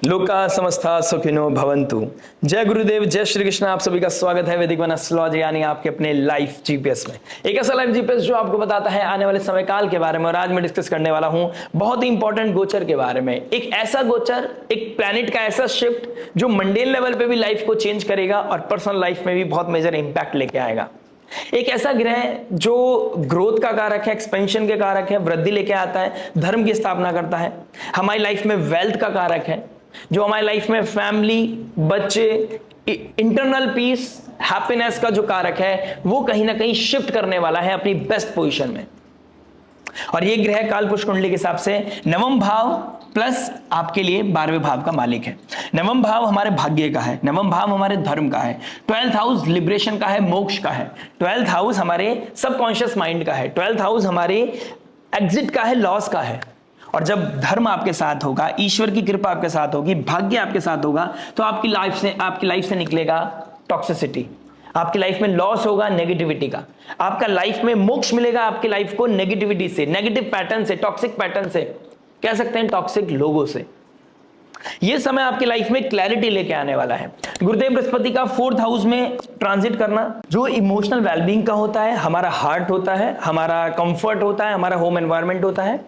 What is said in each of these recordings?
लोका समस्ता सुखिनो भवंतु। जय गुरुदेव, जय श्री कृष्ण। आप सभी का स्वागत है वैदिक वन एस्ट्रोलॉजी यानी आपके अपने लाइफ जीपीएस में। एक ऐसा लाइफ जीपीएस जो आपको बताता है आने वाले समय काल के बारे में। और आज मैं डिस्कस करने वाला हूं बहुत ही इंपॉर्टेंट गोचर के बारे में। एक ऐसा गोचर, एक प्लैनेट का ऐसा शिफ्ट जो मंडेन लेवल पे भी लाइफ को चेंज करेगा और पर्सनल लाइफ में भी बहुत मेजर इंपैक्ट लेके आएगा। एक ऐसा ग्रह जो ग्रोथ का कारक है, एक्सपेंशन के कारक है, वृद्धि लेके आता है, धर्म की स्थापना करता है, हमारी लाइफ में वेल्थ का कारक है, जो हमारी लाइफ में फैमिली, बच्चे, इंटरनल पीस, हैप्पीनेस का जो कारक है वो कहीं ना कहीं शिफ्ट करने वाला है अपनी बेस्ट पोजीशन में। और ये ग्रह कालपुरुष कुंडली के हिसाब से नवम भाव प्लस आपके लिए 12वें भाव का मालिक है। नवम भाव हमारे भाग्य का है, नवम भाव हमारे धर्म का है, 12th हाउस लिबरेशन का है, मोक्ष का है, 12th हाउस हमारे सबकॉन्शियस माइंड का है, 12th हाउस हमारे एग्जिट का है, लॉस का है। और जब धर्म आपके साथ होगा, ईश्वर की कृपा आपके साथ होगी, भाग्य आपके साथ होगा, तो आपकी लाइफ से निकलेगा टॉक्सिसिटी, आपकी लाइफ में लॉस होगा नेगेटिविटी का, आपका लाइफ में मोक्ष मिलेगा आपकी लाइफ को नेगेटिविटी से, नेगेटिव पैटर्न से, टॉक्सिक पैटर्न से, कह सकते हैं टॉक्सिक लोगों से। यह समय आपकी लाइफ में क्लैरिटी लेके आने वाला है। गुरुदेव बृहस्पति का 4th हाउस में ट्रांजिट करना जो इमोशनल वेलबींग का होता है, हमारा हार्ट होता है, हमारा कंफर्ट होता है, हमारा होम एनवायरनमेंट होता है।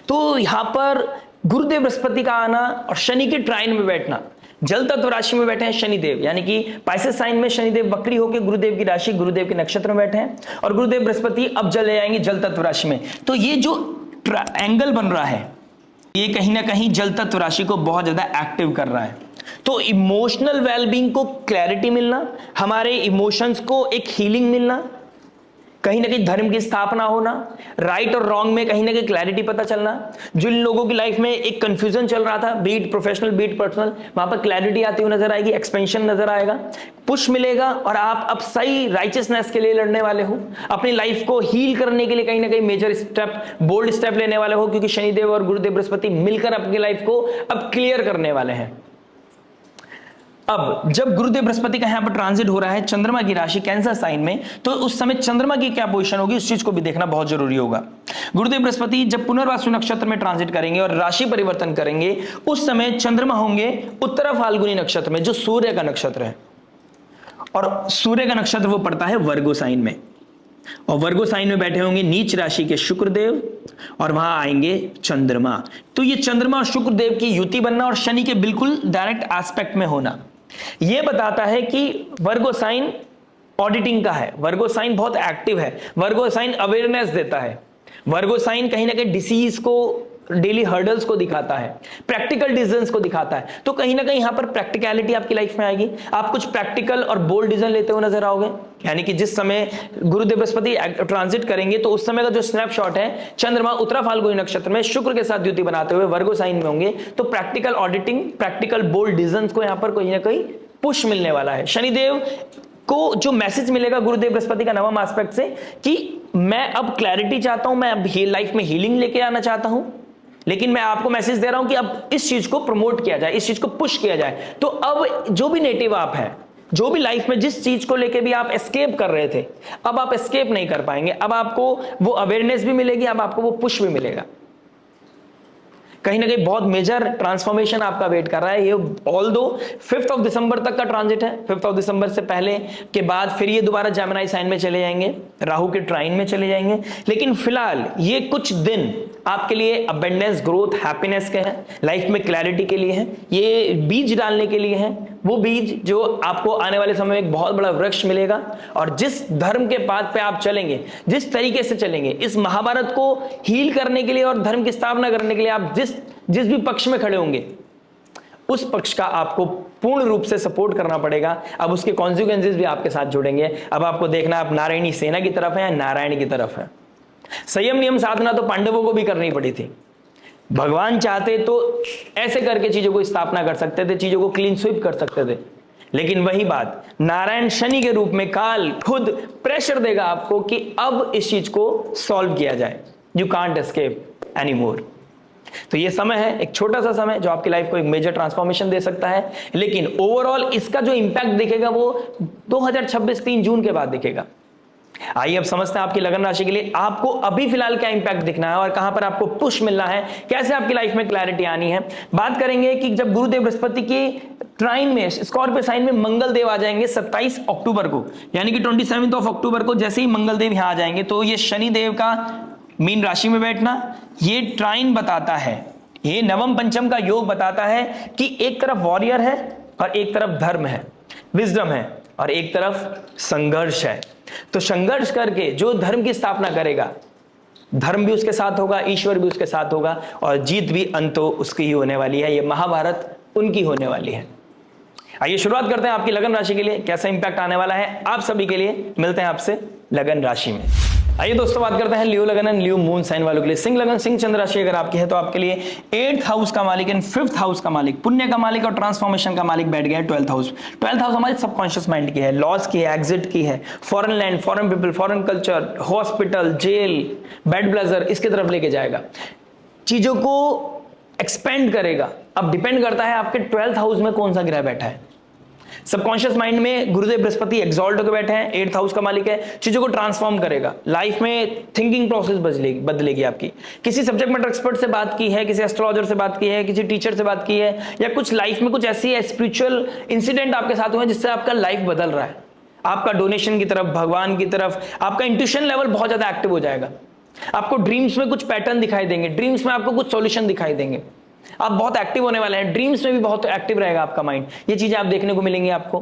तो यहां पर गुरुदेव बृहस्पति का आना और शनि के ट्राइन में बैठना, जल तत्व राशि में बैठे हैं शनिदेव, यानी कि पाइसेस साइन में शनिदेव वक्री होकर गुरुदेव की राशि, गुरुदेव के नक्षत्र में बैठे हैं, और गुरुदेव बृहस्पति अब चले जाएंगे जल तत्व राशि में। तो ये जो एंगल बन रहा है ये कहीं ना कहीं जल तत्व राशि को बहुत ज्यादा एक्टिव कर रहा है। तो इमोशनल वेलबींग को क्लैरिटी मिलना, हमारे इमोशंस को एक हीलिंग मिलना, कहीं ना कहीं धर्म की स्थापना होना, राइट और रॉन्ग में कहीं ना कहीं क्लैरिटी पता चलना। जिन लोगों की लाइफ में एक कंफ्यूजन चल रहा था, बीट प्रोफेशनल बीट पर्सनल, वहां पर क्लैरिटी आती हुई नजर आएगी, एक्सपेंशन नजर आएगा, पुश मिलेगा और आप अब सही राइचियसनेस के लिए लड़ने वाले हो, अपनी लाइफ को हील करने के लिए कहीं ना कहीं मेजर स्टेप, बोल्ड स्टेप लेने वाले हो, क्योंकि शनिदेव और गुरुदेव बृहस्पति मिलकर अपनी लाइफ को अब क्लियर करने वाले हैं। अब जब गुरुदेव बृहस्पति का यहां पर ट्रांजिट हो रहा है चंद्रमा की राशि कैंसर साइन में, तो उस समय चंद्रमा की क्या पोजीशन होगी उस चीज को भी देखना बहुत जरूरी होगा। गुरुदेव बृहस्पति जब पुनर्वसु नक्षत्र में ट्रांजिट करेंगे और राशि परिवर्तन करेंगे, उस समय चंद्रमा होंगे उत्तरा फाल्गुनी नक्षत्र में, जो सूर्य का नक्षत्र है, और सूर्य का नक्षत्र वो पड़ता है वर्गो साइन में, और वर्गो साइन में बैठे होंगे नीच राशि के शुक्रदेव, और वहां आएंगे चंद्रमा। तो ये चंद्रमा और शुक्रदेव की युति बनना और शनि के बिल्कुल डायरेक्ट एस्पेक्ट में होना, यह बताता है कि वर्गो साइन ऑडिटिंग का है, वर्गो साइन बहुत एक्टिव है, वर्गो साइन अवेयरनेस देता है, वर्गो साइन कहीं ना कहीं डिसीज को, डेली हर्डल्स को दिखाता है, प्रैक्टिकल डिसीजंस को दिखाता है। तो कहीं ना कहीं यहां पर प्रैक्टिकलिटी आपकी लाइफ में आएगी, आप कुछ प्रैक्टिकल और बोल्ड डिसीजन लेते हुए नजर आओगे। यानी कि जिस समय गुरुदेव बृहस्पति ट्रांजिट करेंगे तो उस समय का जो स्नैपशॉट है, चंद्रमा उत्तरा फाल्गुनी नक्षत्र में शुक्र के साथ युति बनाते हुए वर्गो साइन में होंगे, तो practical auditing, practical bold decisions को यहां पर कहीं ना कहीं पुश मिलने वाला है। शनिदेव को जो मैसेज मिलेगा गुरुदेव बृहस्पति का नवम एस्पेक्ट से कि मैं अब क्लैरिटी चाहता हूं, मैं अब लाइफ में हीलिंग लेके आना चाहता हूं, लेकिन मैं आपको मैसेज दे रहा हूं कि अब इस चीज को प्रमोट किया जाए, इस चीज को पुश किया जाए। तो अब जो भी नेटिव आप है, जो भी लाइफ में जिस चीज को लेके भी आप एस्केप कर रहे थे, अब आप एस्केप नहीं कर पाएंगे, अब आपको वो अवेयरनेस भी मिलेगी, अब आपको वो पुश भी मिलेगा। कहीं ना कहीं बहुत मेजर ट्रांसफॉर्मेशन आपका वेट कर रहा है। ये ऑल्दो 5 दिसंबर तक का ट्रांजिट है, 5 दिसंबर से पहले के बाद फिर ये दोबारा जेमिनी साइन में चले जाएंगे, राहु के ट्राइन में चले जाएंगे। लेकिन फिलहाल ये कुछ दिन आपके लिए अबेंडेंस, ग्रोथ, हैप्पीनेस के हैं, लाइफ में क्लैरिटी के लिए हैं, ये बीज डालने के लिए हैं, वो बीज जो आपको आने वाले समय में एक बहुत बड़ा वृक्ष मिलेगा। और जिस धर्म के पाथ पे आप चलेंगे, जिस तरीके से चलेंगे, इस महाभारत को हील करने के लिए और धर्म की स्थापना करने के लिए आप जिस भी पक्ष में खड़े होंगे, उस पक्ष का आपको पूर्ण रूप से सपोर्ट करना पड़ेगा। अब उसके कॉन्सिक्वेंसेस भी आपके साथ जुड़ेंगे। अब आपको देखना आप नारायणी सेना की तरफ है या नारायण की तरफ है। संयम नियम साधना तो पांडवों को भी करनी पड़ी थी। भगवान चाहते तो ऐसे करके चीजों को स्थापना कर सकते थे, चीजों को क्लीन स्वीप कर सकते थे, लेकिन वही बात नारायण शनि के रूप में काल खुद प्रेशर देगा आपको कि अब इस चीज को सॉल्व किया जाए। You can't escape any more. तो ये समय है, एक छोटा सा समय जो आपकी लाइफ को एक मेजर ट्रांसफॉर्मेशन दे सकता है, लेकिन ओवरऑल इसका जो इंपैक्ट दिखेगा वो 2026 3 जून के बाद दिखेगा। आइए अब समझते हैं आपकी लगन राशि के लिए आपको अभी फिलहाल क्या इंपैक्ट दिखना है और कहां पर आपको पुश मिलना है, कैसे आपकी लाइफ में क्लैरिटी आनी है। बात करेंगे कि जब गुरुदेव बृहस्पति की ट्राइन में स्कॉर्पियो साइन में मंगल देव आ जाएंगे 27 अक्टूबर को, यानी कि 27 ऑफ अक्टूबर को जैसे ही मंगल देव यहां आ जाएंगे तो ये शनि देव का मीन राशि में बैठना ये ट्राइन बताता है, ये नवम पंचम का योग बताता है कि एक तरफ वॉरियर है और एक तरफ धर्म है, विजडम है और एक तरफ संघर्ष है। तो संघर्ष करके जो धर्म की स्थापना करेगा, धर्म भी उसके साथ होगा, ईश्वर भी उसके साथ होगा और जीत भी अंतो उसकी ही होने वाली है। ये महाभारत उनकी होने वाली है। आइए शुरुआत करते हैं आपकी लगन राशि के लिए कैसा इंपैक्ट आने वाला है आप सभी के लिए। मिलते हैं आपसे लगन राशि में। आइए दोस्तों बात करते हैं लियो लगन एंड लियो मून साइन वालों के लिए। सिंह लगन सिंह चंद्र राशि अगर आपकी है तो आपके लिए 8th हाउस का मालिक एंड 5th हाउस का मालिक, पुण्य का मालिक और ट्रांसफॉर्मेशन का मालिक बैठ गया है 12th हाउस। 12th हाउस हमारे सबकॉन्शियस माइंड की है, लॉस की है, एग्जिट की है, foreign land, foreign people, foreign culture, hospital, jail, bed pleasure, इसकी तरफ लेके जाएगा, चीजों को एक्सपेंड करेगा। अब डिपेंड करता है आपके 12th हाउस में कौन सा ग्रह बैठा है। सबकॉन्शियस माइंड में गुरुदेव बृहस्पति एक्सॉल्ट होकर बैठे हैं, 8th हाउस का मालिक है, चीजों को ट्रांसफॉर्म करेगा, लाइफ में थिंकिंग प्रोसेस बदलेगी आपकी। किसी सब्जेक्ट मैटर एक्सपर्ट से बात की है, किसी एस्ट्रोलॉजर से बात की है, किसी टीचर से बात की है, या कुछ लाइफ में कुछ ऐसी स्पिरिचुअल इंसिडेंट आपके साथ हुए जिससे आपका लाइफ बदल रहा है, आपका डोनेशन की तरफ, भगवान की तरफ, आपका इंट्यूशन लेवल बहुत ज्यादा एक्टिव हो जाएगा। आपको ड्रीम्स में कुछ पैटर्न दिखाई देंगे, ड्रीम्स में आपको कुछ सॉल्यूशन दिखाई देंगे, आप बहुत एक्टिव होने वाले हैं, ड्रीम्स में भी बहुत एक्टिव रहेगा आपका माइंड। ये चीजें आप देखने को मिलेंगी आपको।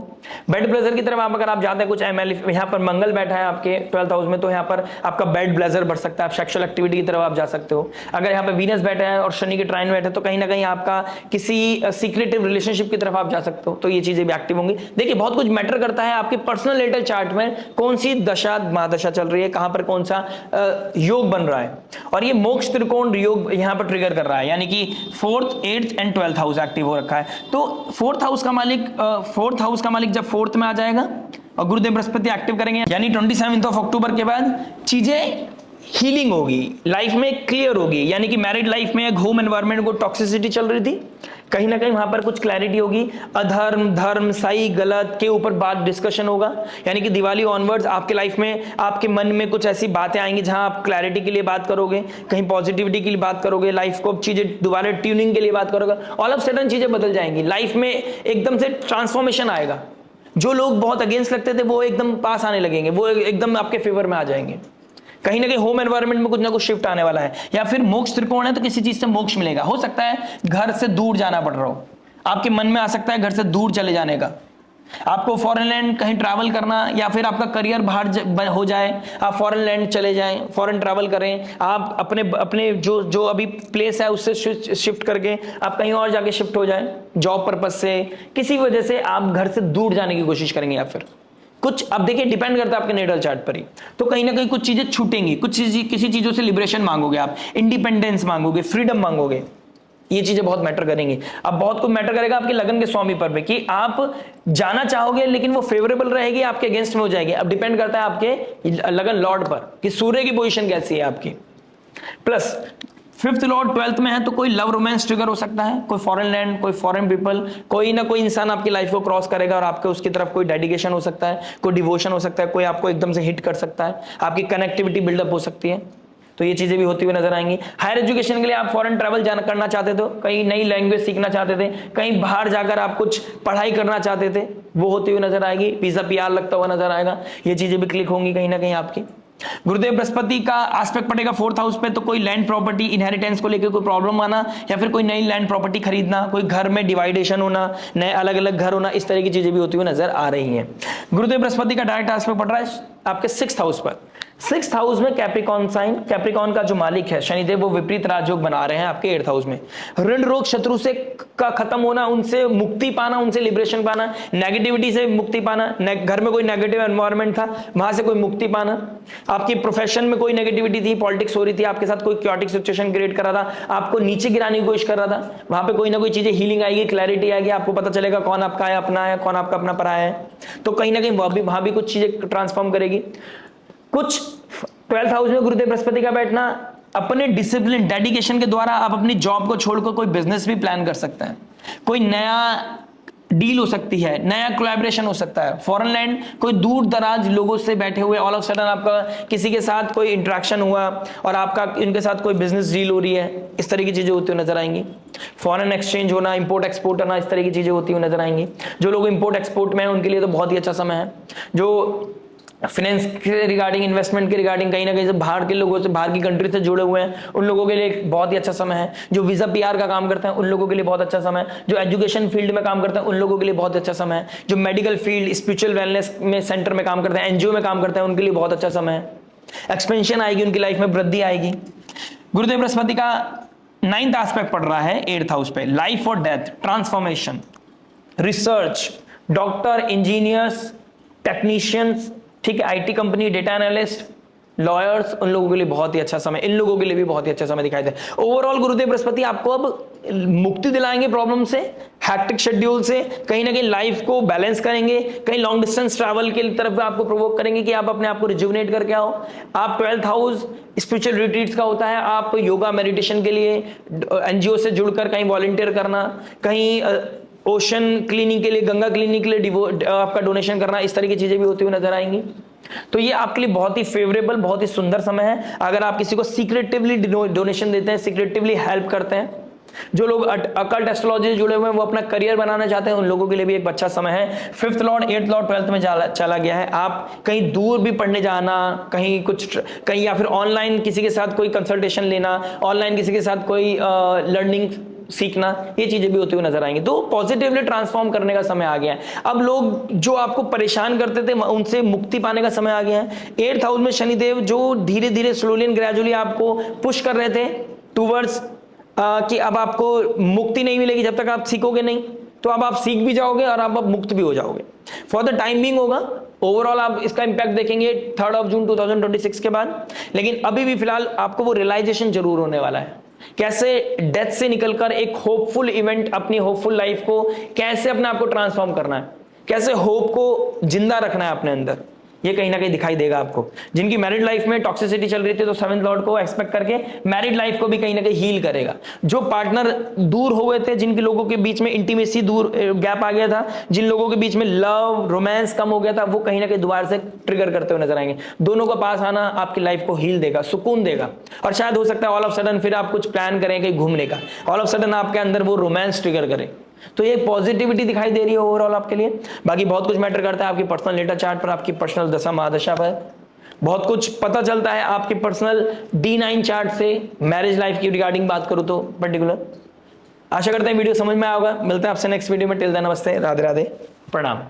बेड ब्लेजर की तरफ अगर आप जाते हैं कुछ एमएल, यहाँ पर मंगल बैठा है आपके 12th हाउस में, तो यहाँ पर आपका बेड ब्लेजर बढ़ सकता है, आप सेक्सुअल एक्टिविटी की तरफ आप जा सकते हो। अगर यहाँ पे वीनस बैठा है और शनि के ट्राइन बैठे तो कहीं ना कहीं आपका किसी सीक्रेटिव रिलेशनशिप की तरफ आप जा सकते हो, तो ये चीजें भी एक्टिव होंगी। देखिए बहुत कुछ मैटर करता है आपके पर्सनल नेटल चार्ट में कौन सी दशा महादशा चल रही है, कहां पर कौन सा योग बन रहा है, और ये मोक्ष त्रिकोण योग यहाँ पर ट्रिगर कर रहा है, यानी कि 4th, 8th and 12th house active हो रखा है। तो 4th हाउस का मालिक जब 4th में आ जाएगा और गुरुदेव बृहस्पति एक्टिव करेंगे, यानी 27 ऑफ अक्टूबर के बाद चीजें हीलिंग होगी, लाइफ में क्लियर होगी। यानी कि मैरिड लाइफ में एक होम एनवायरनमेंट को टॉक्सिसिटी चल रही थी, कहीं ना कहीं वहां पर कुछ क्लैरिटी होगी। अधर्म, धर्म, सही गलत के ऊपर बात डिस्कशन होगा, यानी कि दिवाली ऑनवर्ड्स आपके लाइफ में आपके मन में कुछ ऐसी बातें आएंगी जहां आप क्लैरिटी के लिए बात करोगे, कहीं पॉजिटिविटी के लिए बात करोगे, लाइफ को चीजें दोबारा ट्यूनिंग के लिए बात करोगे। ऑल ऑफ सडन चीजें बदल जाएंगी, लाइफ में एकदम से ट्रांसफॉर्मेशन आएगा। जो लोग बहुत अगेंस्ट लगते थे वो एकदम पास आने लगेंगे, वो एकदम आपके फेवर में आ जाएंगे। कहीं ना कहीं होम एनवायरनमेंट में कुछ ना कुछ शिफ्ट आने वाला है, या फिर मोक्ष त्रिकोण है तो किसी चीज से मोक्ष मिलेगा। हो सकता है घर से दूर जाना पड़ रहा हो, आपके मन में आ सकता है घर से दूर चले जाने का, आपको फॉरेन लैंड कहीं ट्रैवल करना, या फिर आपका करियर बाहर हो जाए, आप फॉरेन लैंड चले जाएं, फॉरेन ट्रैवल करें, आप अपने जो अभी प्लेस है उससे शिफ्ट करके आप कहीं और जाके शिफ्ट हो जाएं, जॉब पर्पज से, किसी वजह से आप घर से दूर जाने की कोशिश करेंगे, या फिर कुछ, अब देखिए डिपेंड करता है आपके नेटल चार्ट पर ही। तो कहीं ना कहीं कुछ चीजें छूटेंगी, किसी चीजों से लिबरेशन मांगोगे, आप इंडिपेंडेंस मांगोगे, फ्रीडम मांगोगे, ये चीजें बहुत मैटर करेंगी। अब बहुत कुछ मैटर करेगा आपके लगन के स्वामी पर भी, कि आप जाना चाहोगे लेकिन वो फेवरेबल रहेगी, आपके अगेंस्ट में हो जाएगी। अब डिपेंड करता है आपके लगन लॉर्ड पर कि सूर्य की पोजीशन कैसी है आपकी। प्लस 5th लॉर्ड 12th में है तो कोई लव रोमांस ट्रिगर हो सकता है, कोई फॉरेन लैंड, कोई फॉरेन पीपल, कोई ना कोई इंसान आपकी लाइफ को क्रॉस करेगा और आपके उसकी तरफ कोई डेडिकेशन हो सकता है, कोई डिवोशन हो सकता है, कोई आपको एकदम से हिट कर सकता है, आपकी कनेक्टिविटी बिल्डअप हो सकती है। तो ये चीजें भी होती हुई नजर आएंगी। हायर एजुकेशन के लिए आप फॉरेन ट्रैवल करना चाहते थे, कहीं नई लैंग्वेज सीखना चाहते थे, कहीं बाहर जाकर आप कुछ पढ़ाई करना चाहते थे, वो होती हुई नजर आएगी। वीजा पीआर लगता हुआ नजर आएगा, ये चीजें भी क्लिक होंगी कहीं ना कहीं आपकी। गुरुदेव बृहस्पति का एस्पेक्ट पड़ेगा 4th हाउस पे, तो कोई लैंड प्रॉपर्टी इनहेरिटेंस को लेकर कोई प्रॉब्लम आना, या फिर कोई नई लैंड प्रॉपर्टी खरीदना, कोई घर में डिवाइडेशन होना, नए अलग अलग घर होना, इस तरह की चीजें भी होती हुई नजर आ रही हैं। गुरुदेव बृहस्पति का डायरेक्ट एस्पेक्ट पड़ रहा है आपके 6th हाउस पर। 6th हाउस में कैप्रिकॉन साइन, कैप्रिकॉन का जो मालिक है शनिदेव, वो विपरीत राजयोग बना रहे हैं आपके 8th हाउस में। ऋण रोग शत्रु से का खत्म होना, उनसे मुक्ति पाना, उनसे लिबरेशन पाना, नेगेटिविटी से मुक्ति पाना, घर में कोई नेगेटिव एनवायरनमेंट था वहां से कोई मुक्ति पाना, आपकी प्रोफेशन में कोई नेगेटिविटी थी, पॉलिटिक्स हो रही थी, आपके साथ कोई क्योटिक सिचुएशन क्रिएट कर रहा था, आपको नीचे गिराने की कोशिश कर रहा था, वहां पे कोई ना कोई चीजें हीलिंग आएगी, क्लैरिटी आएगी, आपको पता चलेगा कौन आपका है, अपना है, कौन आपका अपना पराया है। तो कहीं ना कहीं वहां भी कुछ चीजें ट्रांसफॉर्म करेगी। कुछ 12th हाउस में गुरुदेव बृहस्पति का बैठना, अपने डिसिप्लिन, डेडिकेशन के द्वारा आप अपनी जॉब को छोड़कर कोई बिजनेस भी प्लान कर सकते हैं, कोई नया डील हो सकती है, नया कोलैबोरेशन हो सकता है, फॉरेन लैंड, कोई दूर दराज लोगों से बैठे हुए ऑल ऑफ सडन आपका किसी के साथ कोई इंटरेक्शन हुआ और आपका इनके साथ कोई बिजनेस डील हो रही है, इस तरह की चीजें होती हुई नजर आएंगी। फॉरेन एक्सचेंज होना, इंपोर्ट एक्सपोर्ट होना, इस तरह की चीजें होती हुई नजर आएंगी। जो लोग इंपोर्ट एक्सपोर्ट में हैं उनके लिए तो बहुत ही अच्छा समय है। जो फाइनेंस के रिगार्डिंग, इन्वेस्टमेंट के रिगार्डिंग कहीं ना कहीं से बाहर के लोगों से, बाहर की कंट्री से जुड़े हुए हैं, उन लोगों के लिए बहुत ही अच्छा समय है। जो वीजा पीआर का काम करते हैं उन लोगों के लिए बहुत अच्छा समय है। जो एजुकेशन फील्ड में काम करते हैं उन लोगों के लिए बहुत अच्छा समय है। जो मेडिकल फील्ड, स्पिरिचुअल वेलनेस में सेंटर में काम करते हैं, एनजीओ में काम करते हैं, उनके लिए बहुत अच्छा समय है। एक्सपेंशन आएगी, उनकी लाइफ में वृद्धि आएगी। गुरुदेव बृहस्पति का 9th एस्पेक्ट पड़ रहा है 8th हाउस पे, लाइफ और death, transformation, research, doctor, engineers, technicians, ठीक है, IT company, data analyst, lawyers, उन लोगों के लिए बहुत ही अच्छा समय, इन लोगों के लिए भी बहुत ही अच्छा समय दिखाई दे। ओवरऑल गुरुदेव बृहस्पति आपको अब मुक्ति दिलाएंगे प्रॉब्लम से, हैक्टिक शेड्यूल से, कहीं ना कहीं लाइफ को बैलेंस करेंगे, कहीं लॉन्ग डिस्टेंस ट्रैवल की तरफ आपको प्रोवोक करेंगे कि आप अपने आप को रिजुविनेट करके आओ। आप 12th हाउस स्पिरिचुअल रिट्रीट्स का होता है, आप योगा मेडिटेशन के लिए एनजीओ से जुड़कर कहीं वॉलंटियर करना, कहीं ओशन क्लीनिंग के लिए, गंगा क्लीनिंग के लिए आपका डोनेशन करना, इस तरह की चीजें भी होती हुई नजर आएंगी। तो ये आपके लिए बहुत ही फेवरेबल, बहुत ही सुंदर समय है। अगर आप किसी को सीक्रेटिवली डोनेशन देते हैं, सीक्रेटिवली हेल्प करते हैं, जो लोग अकल्ट एस्ट्रोलॉजी से जुड़े हुए हैं, वो अपना करियर बनाना चाहते हैं, उन लोगों के लिए भी एक अच्छा समय है। 5th Lord 8th Lord 12th में चला गया है। आप कहीं दूर भी पढ़ने जाना, कहीं कहीं या फिर ऑनलाइन किसी के साथ कोई कंसल्टेशन लेना, ऑनलाइन किसी के साथ कोई लर्निंग सीखना, ये चीजें भी होती हुई नजर आएंगी। तो पॉजिटिवली ट्रांसफॉर्म करने का समय आ गया है। अब लोग जो आपको परेशान करते थे उनसे मुक्ति पाने का समय आ गया है। 8th हाउस में शनिदेव जो धीरे धीरे स्लोली एंड ग्रेजुअली आपको पुश कर रहे थे टूवर्ड्स कि अब आपको मुक्ति नहीं मिलेगी जब तक आप सीखोगे नहीं, तो अब आप सीख भी जाओगे और आप अब मुक्त भी हो जाओगे। फॉर द टाइम बिंग होगा, ओवरऑल आप इसका इंपैक्ट देखेंगे 3rd जून 2026 के बाद। लेकिन अभी भी फिलहाल आपको वो रियलाइजेशन जरूर होने वाला है, कैसे डेथ से निकलकर एक होपफुल इवेंट, अपनी होपफुल लाइफ को कैसे अपने आप को ट्रांसफॉर्म करना है, कैसे होप को जिंदा रखना है अपने अंदर, ये कहीं ना कहीं दिखाई देगा आपको। जिनकी मैरिड लाइफ में टॉक्सिसिटी चल रही थी, तो 7th लॉर्ड को एक्सपेक्ट करके मैरिड लाइफ को भी कहीं ना कहीं हील करेगा। जो पार्टनर दूर हो गए थे, जिनके लोगों के बीच में इंटीमेसी दूर गैप आ गया था, जिन लोगों के बीच में लव रोमांस कम हो गया था, वो कहीं ना कहीं दोबारा से ट्रिगर करते हुए नजर आएंगे। दोनों का पास आना आपकी लाइफ को हील देगा, सुकून देगा। और शायद हो सकता है ऑल ऑफ सडन फिर आप कुछ प्लान करें कहीं घूमने का, ऑल ऑफ सडन आपके अंदर वो रोमांस ट्रिगर करे। तो ये पॉजिटिविटी दिखाई दे रही है ओवरऑल आपके लिए। बाकी बहुत कुछ मैटर करता है आपकी पर्सनल डेटा चार्ट पर, आपकी पर्सनल दशा महादशा पर बहुत कुछ पता चलता है। आपकी पर्सनल D9 चार्ट से मैरिज लाइफ की रिगार्डिंग बात करूं तो पर्टिकुलर। आशा करते हैं वीडियो समझ में आएगा। मिलते हैं आपसे नेक्स्ट वीडियो में। टिल देन नमस्ते, राधे राधे, प्रणाम।